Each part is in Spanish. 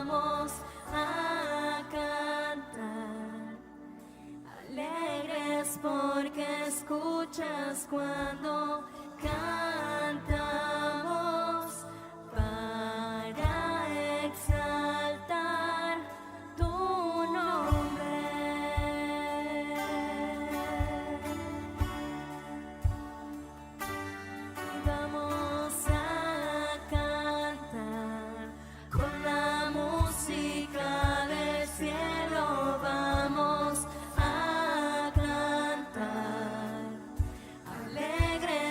vamos a cantar. Alegres porque escuchas cuando cantamos para exaltar tu nombre. Vamos a cantar con la música del cielo. Vamos a cantar alegres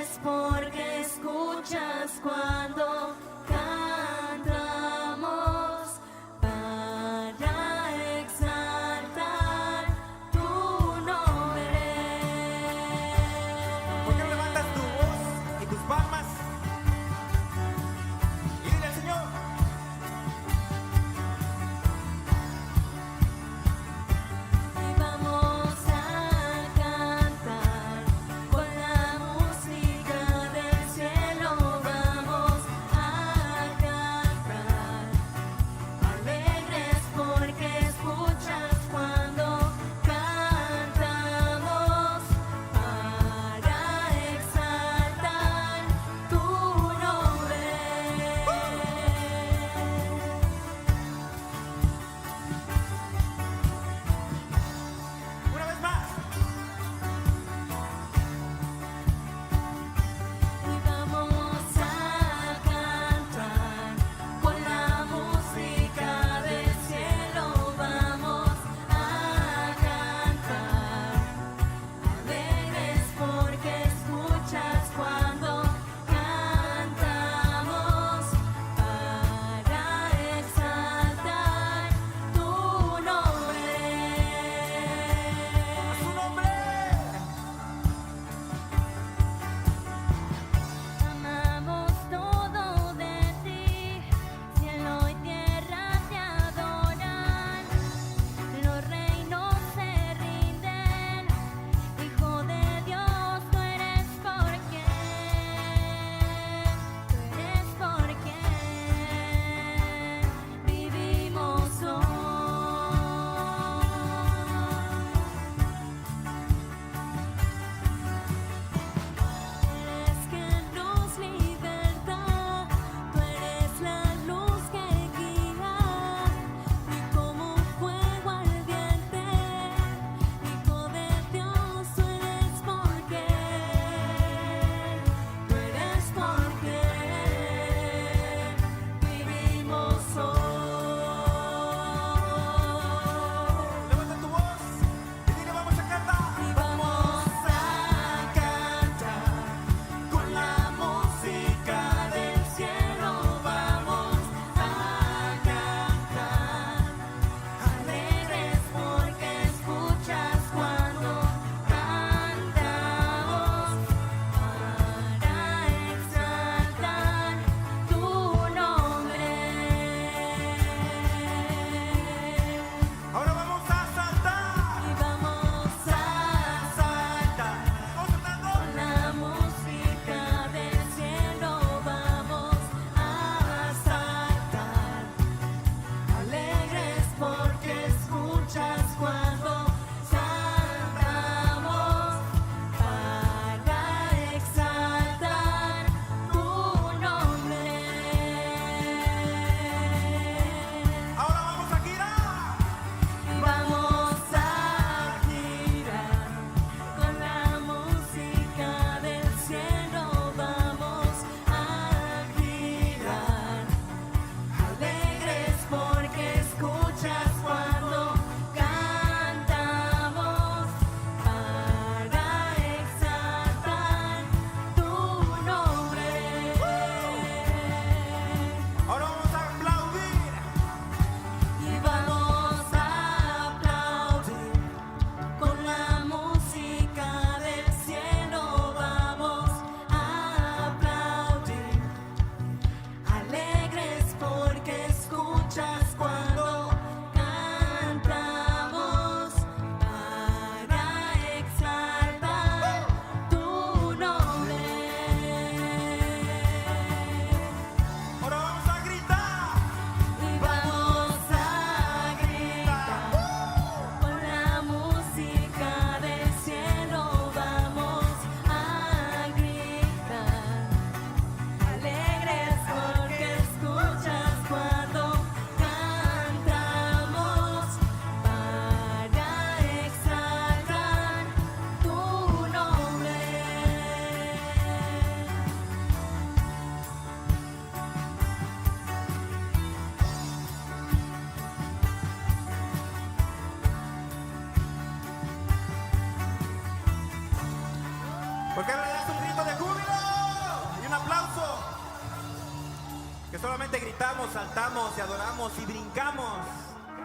solamente gritamos, saltamos y adoramos y brincamos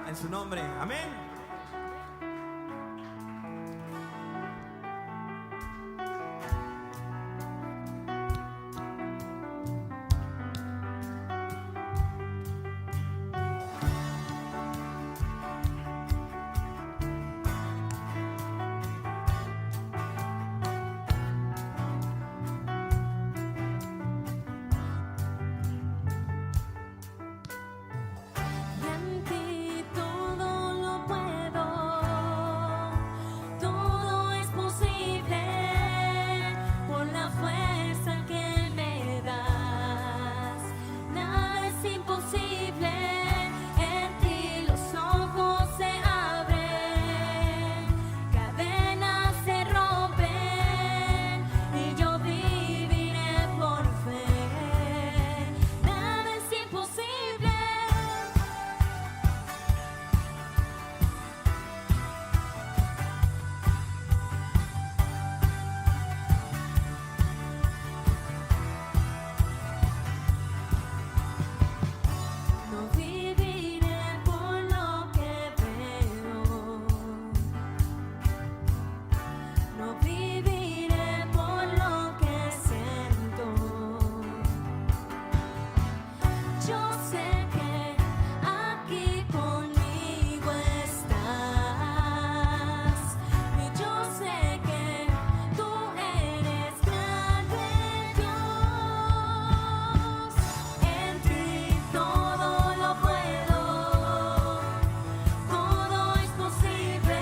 en su nombre. Amén. En ti todo lo puedo, todo es posible por la fuerza que me das. Nada es imposible, en ti los ojos se abren, cadenas se rompen y yo viviré por fe. Nada es imposible. No viviré por lo que veo, no viviré por lo que siento. Yo sé que aquí conmigo estás y yo sé que tú eres grande, Dios. En ti todo lo puedo, todo es posible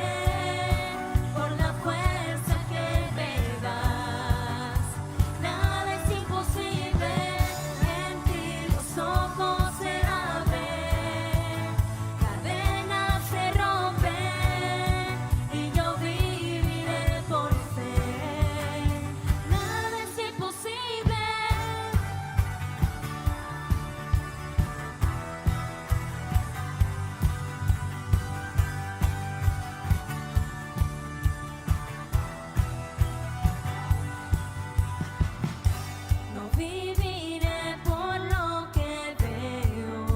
por la fuerza que me das. Nada es imposible, en ti los ojos se abren, cadenas se rompen y yo viviré por fe. Nada es imposible. No viviré por lo que veo,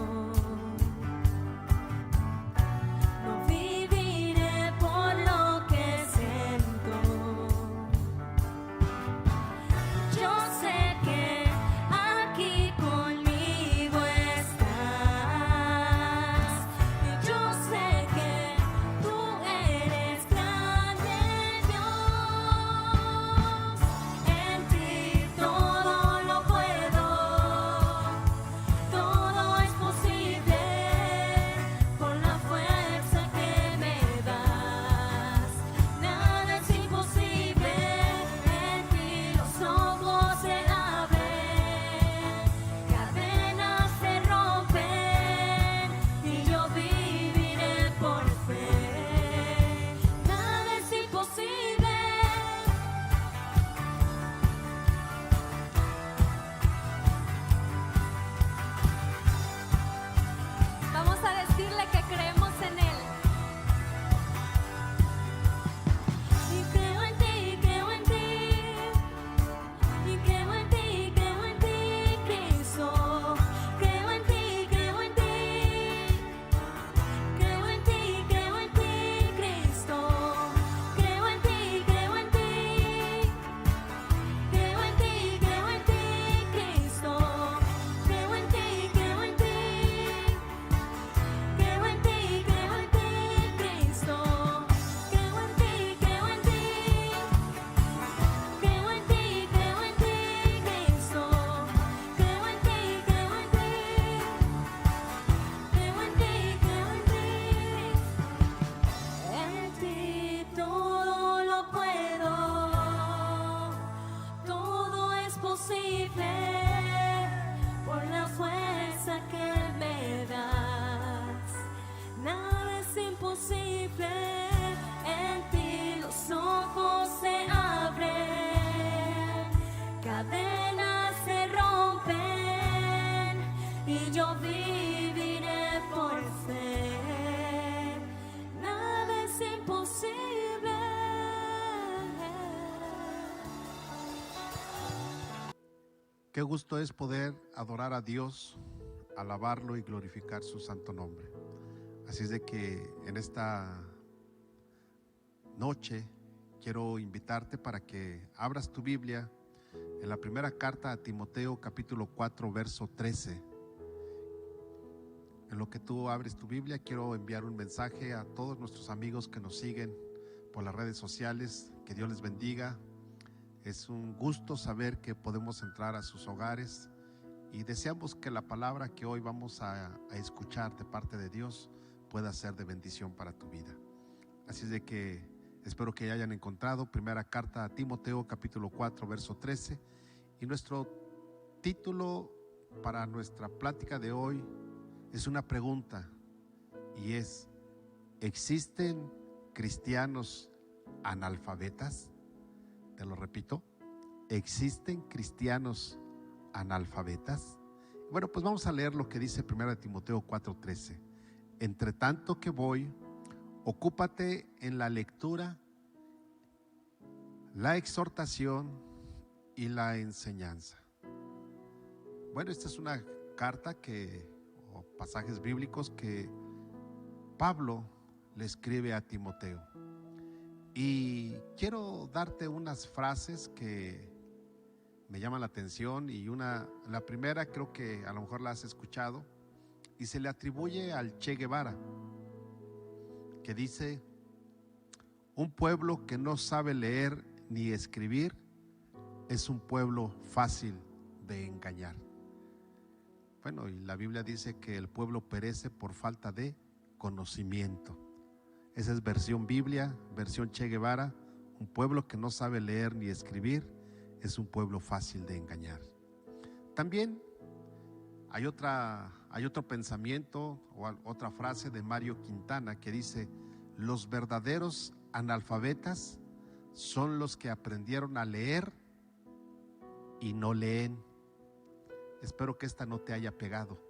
no viviré por lo que siento. Yo sé que aquí conmigo estás y yo sé que tú eres grande, Dios. En ti todo lo puedo, todo es posible por la fuerza que me das. Nada es imposible, en ti los ojos se abren, cadenas se rompen y yo viviré por fe. Nada es imposible. Vamos a decirle que creemos en Él. Y creo en ti, creo en ti. Y creo en ti, Cristo. Creo en ti, creo en ti. Creo en ti, Cristo. Creo en ti, Cristo. Creo en ti, Cristo. Creo en ti, Creo en ti, Cristo. Creo en ti, Creo en ti. Creo en ti, Cristo. Creo en ti, Creo en ti. En ti todo lo puedo, todo es posible por la fuerza que me das. Nada es imposible, en ti los ojos se abren, cadenas se rompen y yo viviré por fe. Nada es imposible. Qué gusto es poder adorar a Dios alabarlo y glorificar su santo nombre. Así es de que en esta noche quiero invitarte para que abras tu Biblia en la primera carta a Timoteo, capítulo 4, verso 13. En lo que tú abres tu Biblia, quiero enviar un mensaje a todos nuestros amigos que nos siguen por las redes sociales. Que Dios les bendiga. Es un gusto saber que podemos entrar a sus hogares y deseamos que la palabra que hoy vamos a escuchar de parte de Dios pueda ser de bendición para tu vida. Así es de que espero que ya hayan encontrado primera carta a Timoteo, capítulo 4, verso 13. Y nuestro título para nuestra plática de hoy es una pregunta, y es: ¿existen cristianos analfabetas? Te lo repito, ¿existen cristianos analfabetas? Bueno, pues vamos a leer lo que dice 1 Timoteo 4:13. Entre tanto que voy, ocúpate en la lectura, la exhortación y la enseñanza. Bueno, esta es una carta o pasajes bíblicos que Pablo le escribe a Timoteo. Y quiero darte unas frases que me llaman la atención, y la primera creo que a lo mejor la has escuchado y se le atribuye al Che Guevara, que dice: un pueblo que no sabe leer ni escribir es un pueblo fácil de engañar. Bueno, y la Biblia dice que el pueblo perece por falta de conocimiento. Esa es versión Biblia, versión Che Guevara. Un pueblo que no sabe leer ni escribir es un pueblo fácil de engañar. También hay otro pensamiento o otra frase de Mario Quintana que dice: los verdaderos analfabetas son los que aprendieron a leer y no leen. Espero que esta no te haya pegado,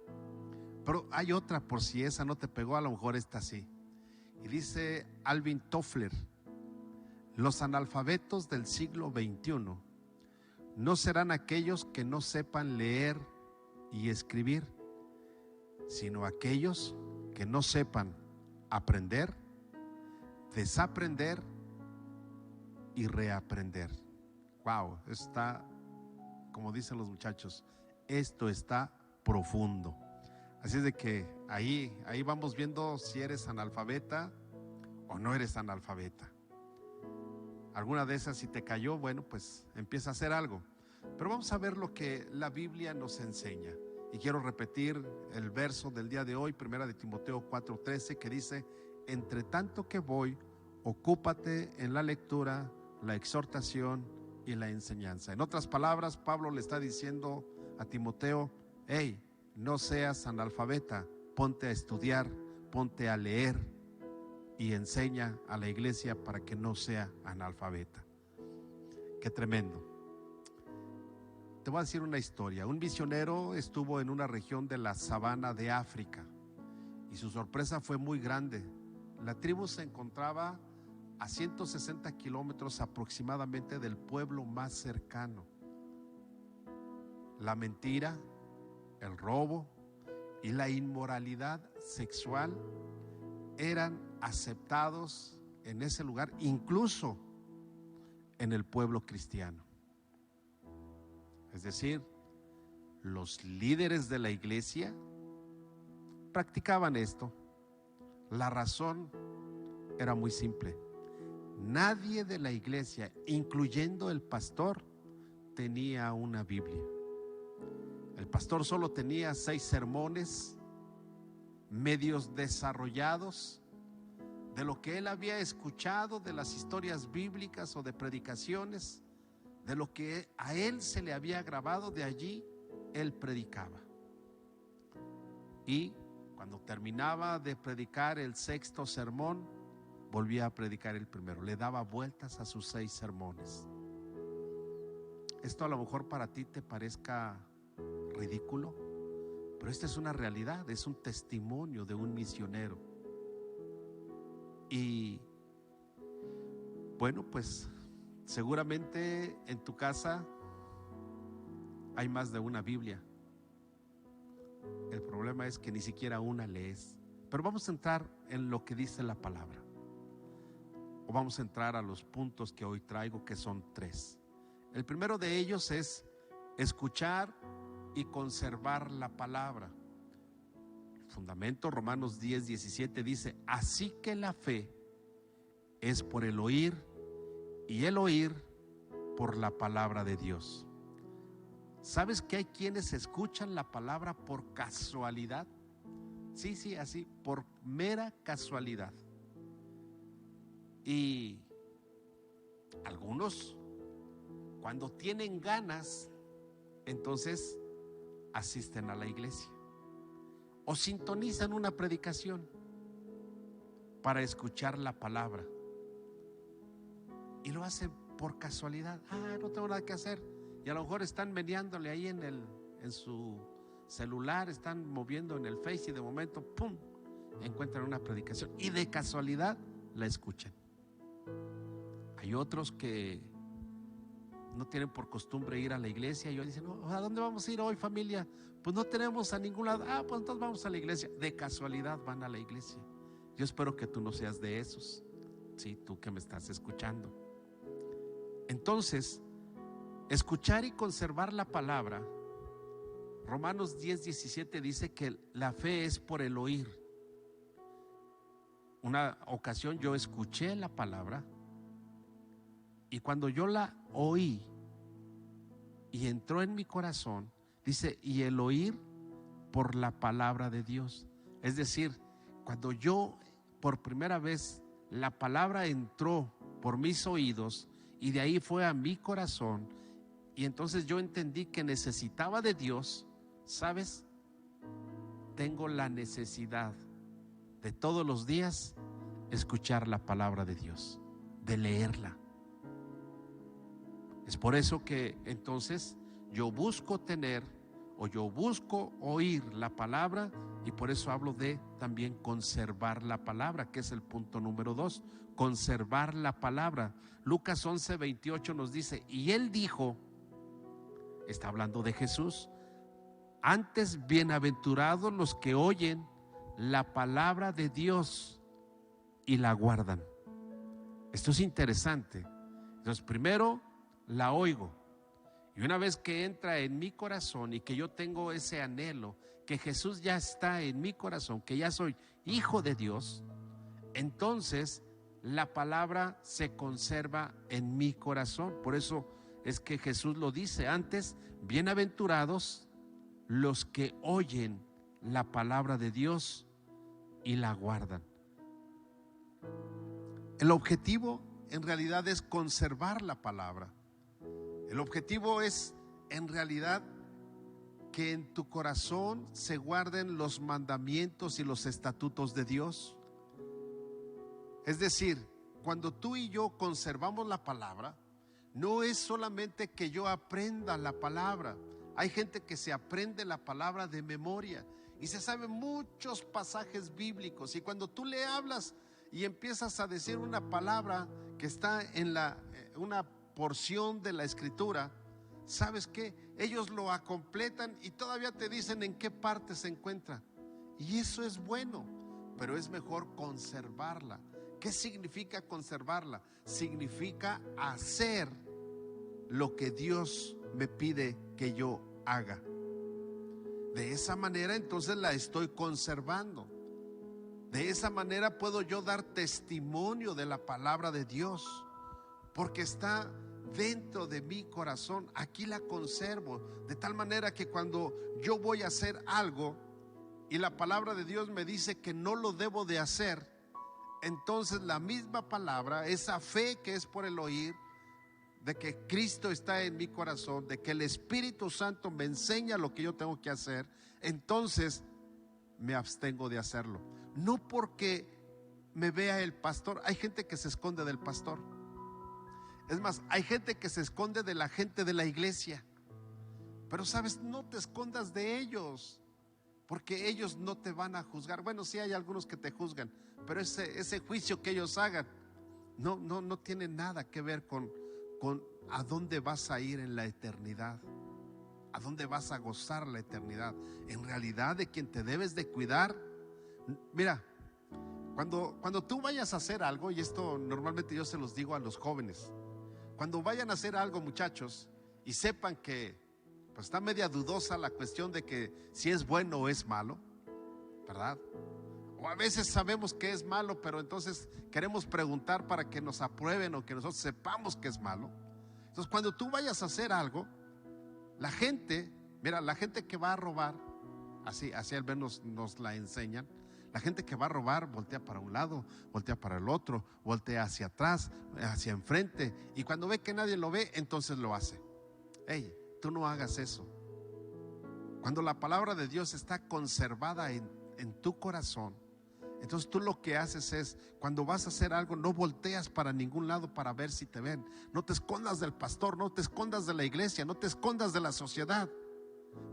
pero hay otra, por si esa no te pegó, a lo mejor esta sí. Y dice Alvin Toffler: los analfabetos del siglo XXI no serán aquellos que no sepan leer y escribir, sino aquellos que no sepan aprender, desaprender y reaprender. Wow, está, como dicen los muchachos, esto está profundo. Así es de que ahí vamos viendo si eres analfabeta o no eres analfabeta. Alguna de esas, si te cayó, bueno, pues empieza a hacer algo. Pero vamos a ver lo que la Biblia nos enseña. Y quiero repetir el verso del día de hoy, 1 Timoteo 4:13, que dice: entre tanto que voy, ocúpate en la lectura, la exhortación y la enseñanza. En otras palabras, Pablo le está diciendo a Timoteo: hey, no seas analfabeta, ponte a estudiar, ponte a leer y enseña a la iglesia para que no sea analfabeta. Qué tremendo. Te voy a decir una historia. Un misionero estuvo en una región de la sabana de África y su sorpresa fue muy grande. La tribu se encontraba a 160 kilómetros aproximadamente del pueblo más cercano. La mentira, el robo y la inmoralidad sexual eran aceptados en ese lugar, incluso en el pueblo cristiano. Es decir, los líderes de la iglesia practicaban esto. La razón era muy simple: nadie de la iglesia, incluyendo el pastor, tenía una Biblia. El pastor solo tenía 6 sermones medios desarrollados de lo que él había escuchado, de las historias bíblicas o de predicaciones, de lo que a él se le había grabado. De allí él predicaba. Y cuando terminaba de predicar el 6º sermón, volvía a predicar el primero. Le daba vueltas a sus 6 sermones. Esto a lo mejor para ti te parezca ridículo, pero esta es una realidad, es un testimonio de un misionero. Y bueno, pues seguramente en tu casa hay más de una Biblia, El problema es que ni siquiera una lees. Pero vamos a entrar en lo que dice la palabra. O vamos a entrar a los puntos que hoy traigo, que son 3. El primero de ellos es escuchar y conservar la palabra. El fundamento, Romanos 10:17 dice: así que la fe es por el oír, y el oír por la palabra de Dios. ¿Sabes que hay quienes escuchan la palabra por casualidad? Sí, así, por mera casualidad. Y algunos, cuando tienen ganas, entonces asisten a la iglesia o sintonizan una predicación para escuchar la palabra, y lo hacen por casualidad. No tengo nada que hacer, y a lo mejor están meneándole ahí en su celular, están moviendo en el Face, y de momento ¡pum!, encuentran una predicación y de casualidad la escuchan. Hay otros que no tienen por costumbre ir a la iglesia, y hoy dicen: ¿a dónde vamos a ir hoy, familia? Pues no tenemos a ningún lado. Pues entonces vamos a la iglesia. De casualidad van a la iglesia. Yo espero que tú no seas de esos. Sí, tú que me estás escuchando. Entonces, escuchar y conservar la palabra. Romanos 10:17 dice que la fe es por el oír. Una ocasión yo escuché la palabra, y cuando yo la oí y entró en mi corazón, dice: y el oír por la palabra de Dios. Es decir, cuando yo por primera vez la palabra entró por mis oídos y de ahí fue a mi corazón, y entonces yo entendí que necesitaba de Dios. ¿Sabes? Tengo la necesidad de todos los días escuchar la palabra de Dios, de leerla. Es por eso que entonces yo busco tener, o yo busco oír la palabra, y por eso hablo de también conservar la palabra, que es el punto número 2, conservar la palabra. Lucas 11:28 nos dice: y él dijo, está hablando de Jesús, antes bienaventurados los que oyen la palabra de Dios y la guardan. Esto es interesante. Entonces, primero la oigo, y una vez que entra en mi corazón y que yo tengo ese anhelo, que Jesús ya está en mi corazón, que ya soy hijo de Dios, entonces la palabra se conserva en mi corazón. Por eso es que Jesús lo dice antes: bienaventurados los que oyen la palabra de Dios y la guardan. El objetivo en realidad es conservar la palabra. El objetivo es en realidad que en tu corazón se guarden los mandamientos y los estatutos de Dios. Es decir, cuando tú y yo conservamos la palabra, no es solamente que yo aprenda la palabra. Hay gente que se aprende la palabra de memoria y se sabe muchos pasajes bíblicos, y cuando tú le hablas y empiezas a decir una palabra que está en una porción de la escritura, ¿sabes qué? Ellos lo acompletan y todavía te dicen en qué parte se encuentra, y eso es bueno, pero es mejor conservarla. ¿Qué significa conservarla? Significa hacer lo que Dios me pide que yo haga. De esa manera entonces la estoy conservando. De esa manera puedo yo dar testimonio de la palabra de Dios, porque está dentro de mi corazón. Aquí la conservo, de tal manera que cuando yo voy a hacer algo y la palabra de Dios me dice que no lo debo de hacer, entonces la misma palabra, esa fe que es por el oír, de que Cristo está en mi corazón, de que el Espíritu Santo me enseña lo que yo tengo que hacer, entonces me abstengo de hacerlo. No porque me vea el pastor. Hay gente que se esconde del pastor. Es más, hay gente que se esconde de la gente de la iglesia. Pero sabes, no te escondas de ellos, porque ellos no te van a juzgar. Bueno, sí hay algunos que te juzgan, pero ese juicio que ellos hagan no tiene nada que ver con a dónde vas a ir en la eternidad. ¿A dónde vas a gozar la eternidad? En realidad, de quien te debes de cuidar. Mira, cuando tú vayas a hacer algo, y esto normalmente yo se los digo a los jóvenes, cuando vayan a hacer algo, muchachos, y sepan que pues está media dudosa la cuestión de que si es bueno o es malo, ¿verdad? O a veces sabemos que es malo, pero entonces queremos preguntar para que nos aprueben o que nosotros sepamos que es malo. Entonces, cuando tú vayas a hacer algo, la gente, mira, la gente que va a robar, así al menos nos la enseñan. La gente que va a robar voltea para un lado, voltea para el otro, voltea hacia atrás, hacia enfrente, y cuando ve que nadie lo ve, entonces lo hace. Hey, tú no hagas eso. Cuando la palabra de Dios está conservada en tu corazón, entonces tú lo que haces es, cuando vas a hacer algo, no volteas para ningún lado para ver si te ven. No te escondas del pastor, no te escondas de la iglesia, no te escondas de la sociedad.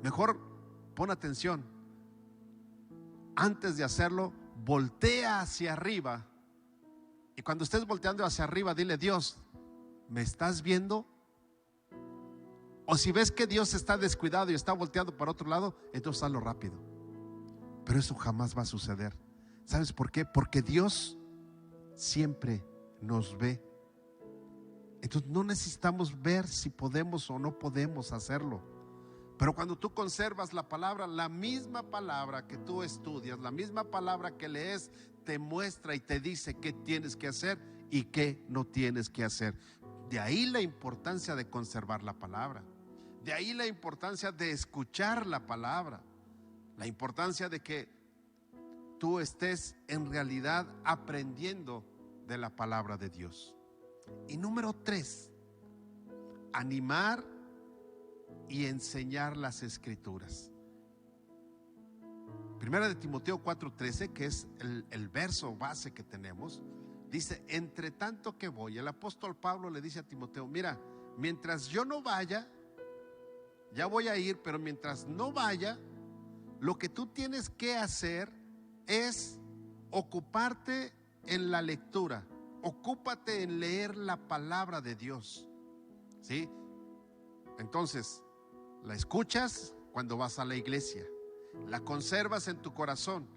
Mejor pon atención. Antes de hacerlo, voltea hacia arriba. Y cuando estés volteando hacia arriba, dile: Dios, ¿me estás viendo? O si ves que Dios está descuidado y está volteando para otro lado, entonces hazlo rápido. Pero eso jamás va a suceder. ¿Sabes por qué? Porque Dios siempre nos ve. Entonces no necesitamos ver si podemos o no podemos hacerlo. Pero cuando tú conservas la palabra, la misma palabra que tú estudias, la misma palabra que lees, te muestra y te dice qué tienes que hacer y qué no tienes que hacer. De ahí la importancia de conservar la palabra. De ahí la importancia de escuchar la palabra. La importancia de que tú estés en realidad aprendiendo de la palabra de Dios. Y número 3, animar y enseñar las escrituras. Primera de Timoteo 4:13, que es el verso base que tenemos, dice: entre tanto que voy. El apóstol Pablo le dice a Timoteo: mira, mientras yo no vaya, ya voy a ir, pero mientras no vaya, lo que tú tienes que hacer es ocuparte en la lectura. Ocúpate en leer la palabra de Dios, ¿sí? Entonces, la escuchas cuando vas a la iglesia, la conservas en tu corazón,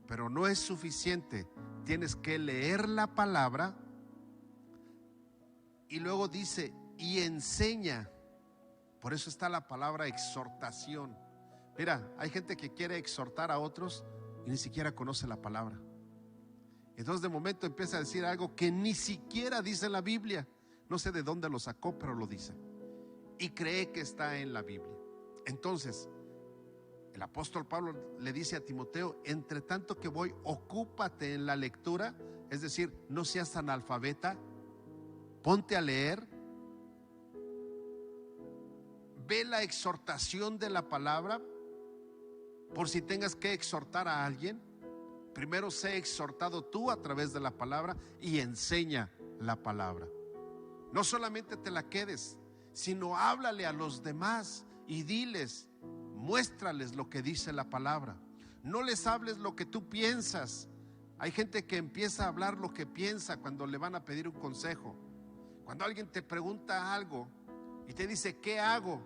pero no es suficiente. Tienes que leer la palabra. Y luego dice: y enseña. Por eso está la palabra exhortación. Mira, hay gente que quiere exhortar a otros y ni siquiera conoce la palabra. Entonces de momento empieza a decir algo que ni siquiera dice la Biblia. No sé de dónde lo sacó, pero lo dice. Y cree que está en la Biblia. Entonces, el apóstol Pablo le dice a Timoteo: entre tanto que voy, ocúpate en la lectura. Es decir, no seas analfabeta. Ponte a leer. Ve la exhortación de la palabra. Por si tengas que exhortar a alguien, primero sé exhortado tú a través de la palabra y enseña la palabra. No solamente te la quedes, sino háblale a los demás y diles, muéstrales lo que dice la palabra. No les hables lo que tú piensas. Hay gente que empieza a hablar lo que piensa cuando le van a pedir un consejo. Cuando alguien te pregunta algo y te dice: ¿qué hago?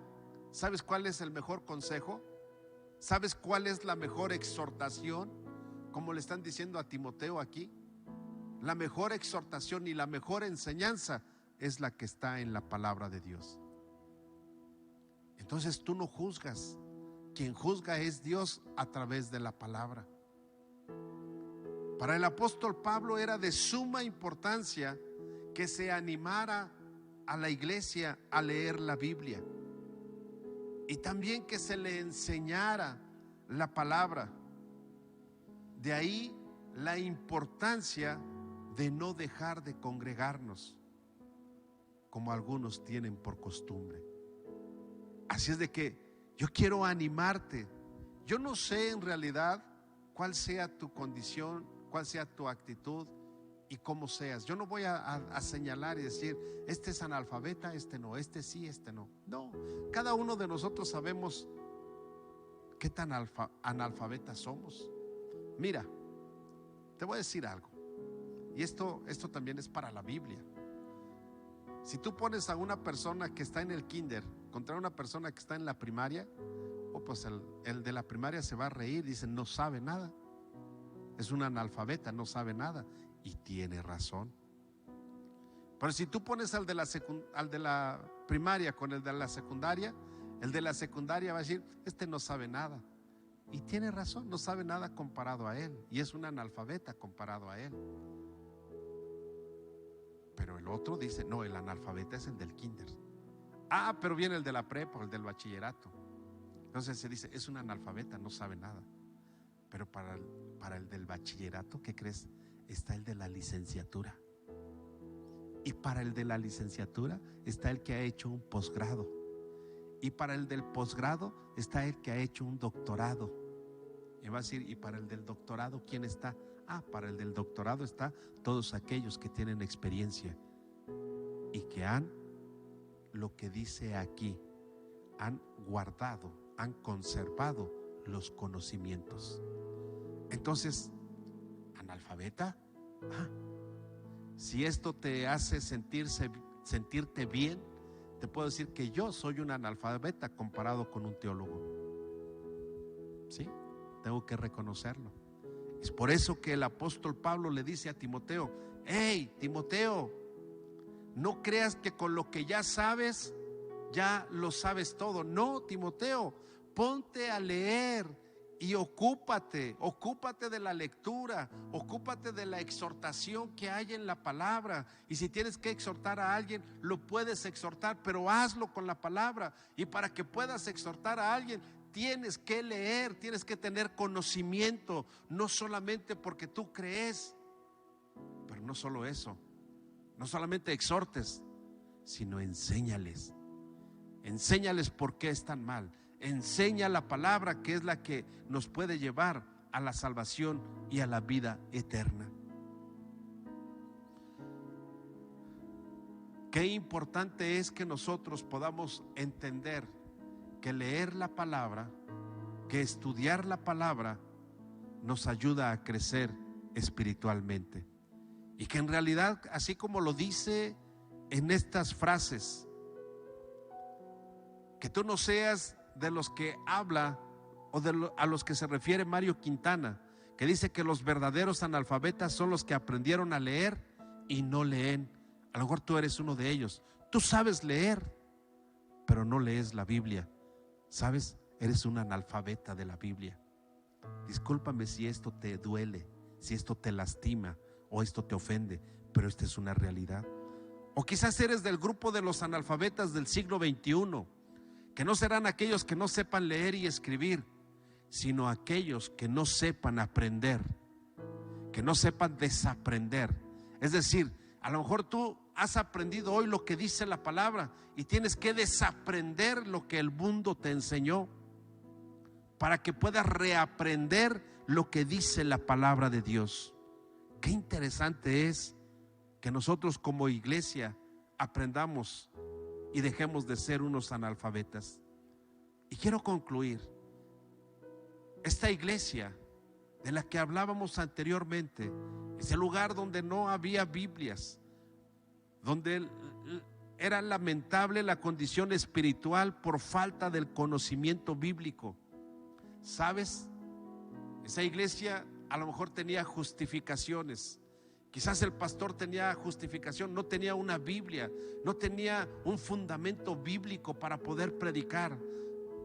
¿Sabes cuál es el mejor consejo? ¿Sabes cuál es la mejor exhortación? Como le están diciendo a Timoteo aquí, la mejor exhortación y la mejor enseñanza es la que está en la palabra de Dios. Entonces tú no juzgas. Quien juzga es Dios a través de la palabra. Para el apóstol Pablo era de suma importancia que se animara a la iglesia a leer la Biblia. Y también que se le enseñara la palabra. De ahí la importancia de no dejar de congregarnos, como algunos tienen por costumbre. Así es de que yo quiero animarte. Yo no sé en realidad cuál sea tu condición, cuál sea tu actitud y cómo seas. Yo no voy a señalar y decir: este es analfabeta, este no, este sí, este no. No, cada uno de nosotros sabemos qué tan analfabetas somos. Mira, te voy a decir algo, y esto también es para la Biblia. Si tú pones a una persona que está en el kinder encontrar una persona que está en la primaria, pues el de la primaria se va a reír, dice, no sabe nada, es un analfabeta, no sabe nada, y tiene razón. Pero si tú pones al de la primaria con el de la secundaria, el de la secundaria va a decir, este no sabe nada, y tiene razón, no sabe nada comparado a él, y es un analfabeta comparado a él. Pero el otro dice, no, el analfabeta es el del kinder. Pero viene el de la prepa o el del bachillerato. Entonces se dice, es un analfabeta, no sabe nada. Pero para el del bachillerato, ¿qué crees? Está el de la licenciatura. Y para el de la licenciatura está el que ha hecho un posgrado. Y para el del posgrado está el que ha hecho un doctorado. Y va a decir, ¿y para el del doctorado quién está? Para el del doctorado está todos aquellos que tienen experiencia y que han, lo que dice aquí, han guardado, han conservado los conocimientos. Entonces, analfabeta, si esto te hace sentirte bien, te puedo decir que yo soy un analfabeta comparado con un teólogo. Sí, tengo que reconocerlo. Es por eso que el apóstol Pablo le dice a Timoteo, hey, Timoteo, no creas que con lo que ya sabes, ya lo sabes todo. No, Timoteo, ponte a leer y ocúpate de la lectura, ocúpate de la exhortación que hay en la palabra. Y si tienes que exhortar a alguien, lo puedes exhortar, pero hazlo con la palabra. Y para que puedas exhortar a alguien, tienes que leer, tienes que tener conocimiento, no solamente porque tú crees, pero no solo eso, no solamente exhortes, sino enséñales por qué están mal. Enseña la palabra, que es la que nos puede llevar a la salvación y a la vida eterna. Qué importante es que nosotros podamos entender que leer la palabra, que estudiar la palabra nos ayuda a crecer espiritualmente. Y que en realidad, así como lo dice en estas frases, que tú no seas de los que habla o a los que se refiere Mario Quintana, que dice que los verdaderos analfabetas son los que aprendieron a leer y no leen. A lo mejor tú eres uno de ellos. Tú sabes leer, pero no lees la Biblia. ¿Sabes? Eres un analfabeta de la Biblia. Discúlpame si esto te duele, si esto te lastima o esto te ofende, pero esta es una realidad. O quizás eres del grupo de los analfabetas del siglo XXI, que no serán aquellos que no sepan leer y escribir, sino aquellos que no sepan aprender, que no sepan desaprender. Es decir, a lo mejor tú has aprendido hoy lo que dice la palabra y tienes que desaprender lo que el mundo te enseñó para que puedas reaprender lo que dice la palabra de Dios. Qué interesante es que nosotros como iglesia aprendamos y dejemos de ser unos analfabetas. Y quiero concluir. Esta iglesia de la que hablábamos anteriormente, ese lugar donde no había Biblias, donde era lamentable la condición espiritual por falta del conocimiento bíblico. ¿Sabes? Esa iglesia a lo mejor tenía justificaciones. Quizás el pastor tenía justificación, no tenía una Biblia, no tenía un fundamento bíblico para poder predicar.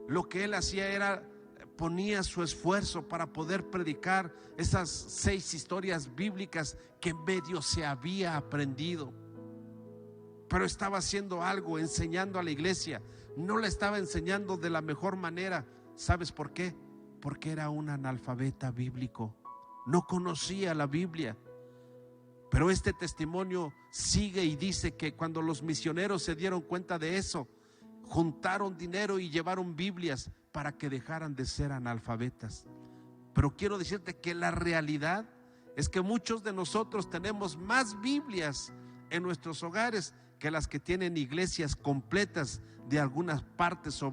Lo que él hacía era ponía su esfuerzo para poder predicar esas 6 historias bíblicas que medio se había aprendido. Pero estaba haciendo algo, enseñando a la iglesia. No la estaba enseñando de la mejor manera. ¿Sabes por qué? Porque era un analfabeta bíblico. No conocía la Biblia. Pero este testimonio sigue y dice que cuando los misioneros se dieron cuenta de eso, juntaron dinero y llevaron Biblias para que dejaran de ser analfabetas. Pero quiero decirte que la realidad es que muchos de nosotros tenemos más Biblias en nuestros hogares que las que tienen iglesias completas de algunas partes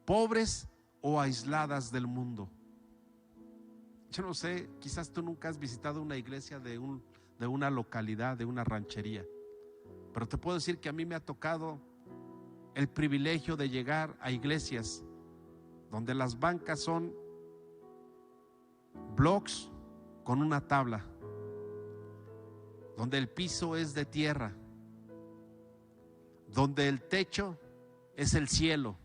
pobres o aisladas del mundo. Yo no sé, quizás tú nunca has visitado una iglesia de una localidad, de una ranchería, pero te puedo decir que a mí me ha tocado el privilegio de llegar a iglesias donde las bancas son blocks con una tabla, donde el piso es de tierra, donde el techo es el cielo.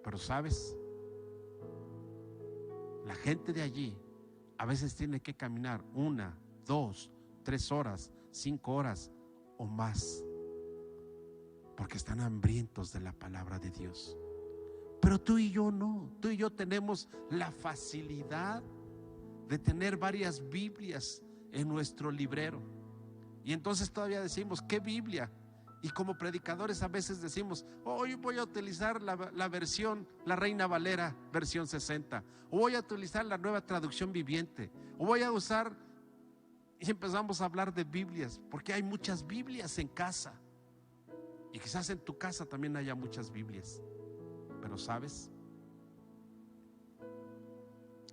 Pero ¿sabes? La gente de allí a veces tiene que caminar 1, 2, 3 horas, 5 horas o más, porque están hambrientos de la palabra de Dios. Pero tú y yo no. Tú y yo tenemos la facilidad de tener varias Biblias en nuestro librero. Y entonces todavía decimos, ¿qué Biblia? Y como predicadores a veces decimos, hoy voy a utilizar la versión, la Reina Valera, versión 60. O voy a utilizar la Nueva Traducción Viviente. O voy a usar, y empezamos a hablar de Biblias, porque hay muchas Biblias en casa. Y quizás en tu casa también haya muchas Biblias. Pero ¿sabes?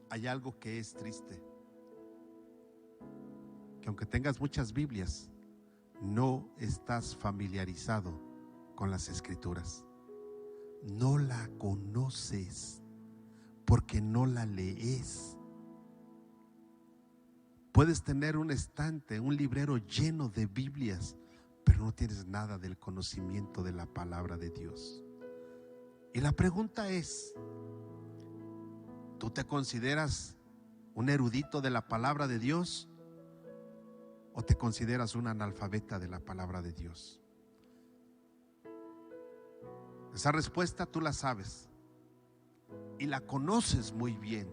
Hay algo que es triste. Que aunque tengas muchas Biblias, no estás familiarizado con las Escrituras. No la conoces porque no la lees. Puedes tener un estante, un librero lleno de Biblias, pero no tienes nada del conocimiento de la palabra de Dios. Y la pregunta es, ¿tú te consideras un erudito de la palabra de Dios o te consideras un analfabeta de la palabra de Dios? Esa respuesta tú la sabes y la conoces muy bien.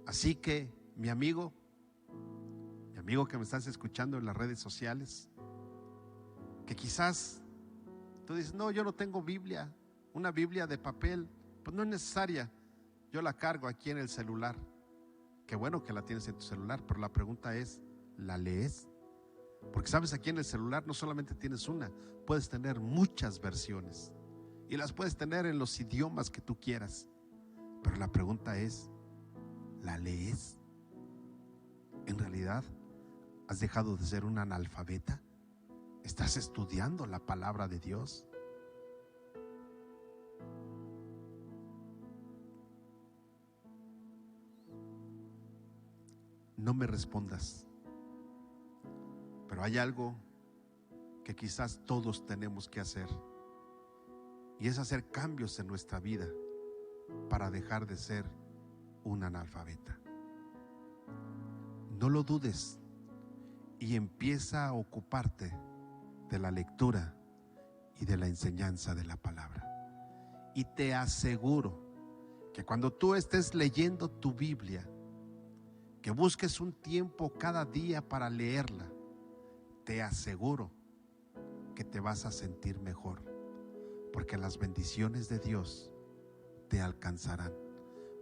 Así que, mi amigo que me estás escuchando en las redes sociales, que quizás tú dices, no, yo no tengo Biblia, una Biblia de papel, pues no es necesaria, yo la cargo aquí en el celular. Qué bueno que la tienes en tu celular, pero la pregunta es, ¿la lees? Porque sabes, aquí en el celular no solamente tienes una, puedes tener muchas versiones y las puedes tener en los idiomas que tú quieras, pero la pregunta es, ¿la lees? ¿En realidad has dejado de ser un analfabeta? ¿Estás estudiando la palabra de Dios? No me respondas, pero hay algo que quizás todos tenemos que hacer, y es hacer cambios en nuestra vida para dejar de ser un analfabeta. No lo dudes y empieza a ocuparte de la lectura y de la enseñanza de la palabra. Y te aseguro que cuando tú estés leyendo tu Biblia, que busques un tiempo cada día para leerla, te aseguro que te vas a sentir mejor, porque las bendiciones de Dios te alcanzarán,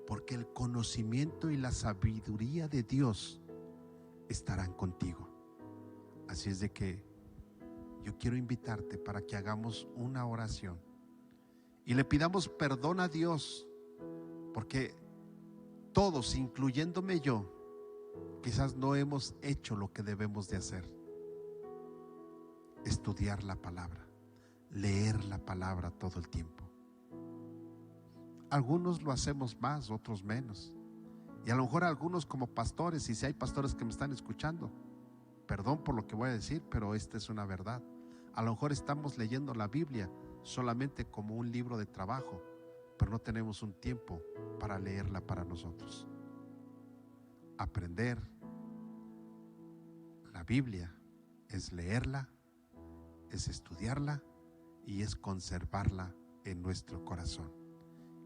porque el conocimiento y la sabiduría de Dios estarán contigo. Así es de que yo quiero invitarte para que hagamos una oración y le pidamos perdón a Dios, porque todos, incluyéndome yo, quizás no hemos hecho lo que debemos de hacer: estudiar la palabra, leer la palabra todo el tiempo. Algunos lo hacemos más, otros menos, y a lo mejor algunos como pastores, y si hay pastores que me están escuchando, perdón por lo que voy a decir, pero esta es una verdad. A lo mejor estamos leyendo la Biblia solamente como un libro de trabajo, pero no tenemos un tiempo para leerla para nosotros. Aprender la Biblia es leerla, es estudiarla y es conservarla en nuestro corazón.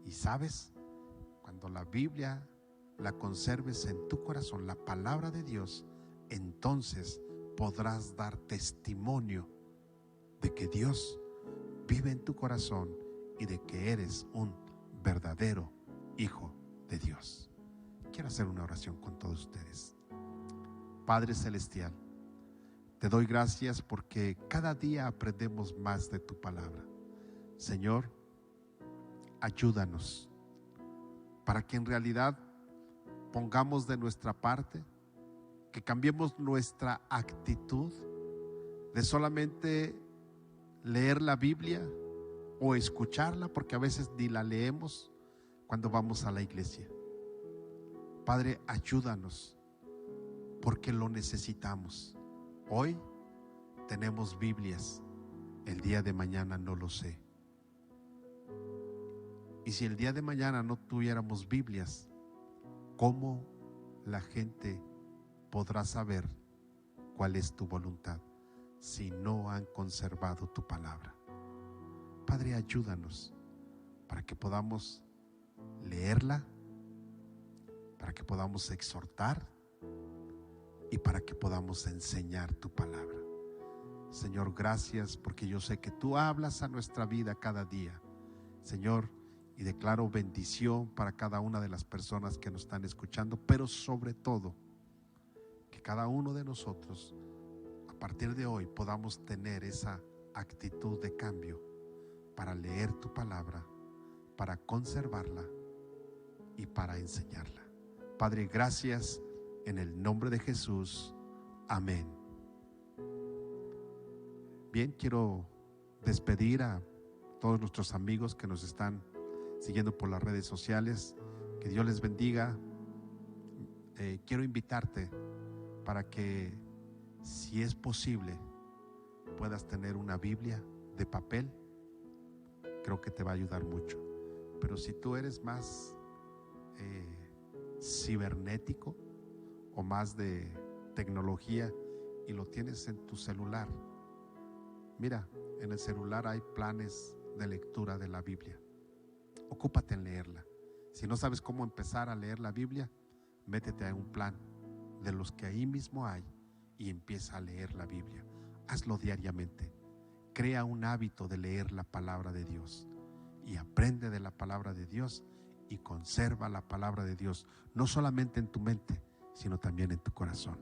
Y sabes, cuando la Biblia la conserves en tu corazón, la palabra de Dios, entonces podrás dar testimonio de que Dios vive en tu corazón y de que eres un verdadero hijo de Dios. Quiero hacer una oración con todos ustedes. Padre Celestial, te doy gracias porque cada día aprendemos más de tu palabra. Señor, ayúdanos para que en realidad pongamos de nuestra parte, que cambiemos nuestra actitud de solamente leer la Biblia o escucharla, porque a veces ni la leemos cuando vamos a la iglesia. Padre, ayúdanos, porque lo necesitamos. Hoy tenemos Biblias, el día de mañana no lo sé. Y si el día de mañana no tuviéramos Biblias, ¿cómo la gente podrá saber cuál es tu voluntad si no han conservado tu palabra? Padre, ayúdanos para que podamos leerla, para que podamos exhortar y para que podamos enseñar tu palabra. Señor, gracias, porque yo sé que tú hablas a nuestra vida cada día, Señor, y declaro bendición para cada una de las personas que nos están escuchando, pero sobre todo que cada uno de nosotros a partir de hoy podamos tener esa actitud de cambio para leer tu palabra, para conservarla y para enseñarla. Padre, gracias en el nombre de Jesús. Amén. Bien, quiero despedir a todos nuestros amigos que nos están siguiendo por las redes sociales. Que Dios les bendiga. Quiero invitarte para que, si es posible, puedas tener una Biblia de papel. Creo que te va a ayudar mucho. Pero si tú eres más cibernético o más de tecnología y lo tienes en tu celular, mira, en el celular hay planes de lectura de la Biblia. Ocúpate en leerla. Si no sabes cómo empezar a leer la Biblia, métete a un plan de los que ahí mismo hay y empieza a leer la Biblia. Hazlo diariamente. Crea un hábito de leer la palabra de Dios y aprende de la palabra de Dios y conserva la palabra de Dios, no solamente en tu mente, sino también en tu corazón.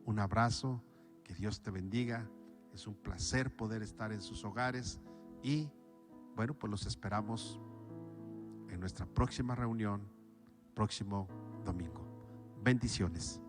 Un abrazo, que Dios te bendiga. Es un placer poder estar en sus hogares y bueno, pues los esperamos en nuestra próxima reunión, próximo domingo. Bendiciones.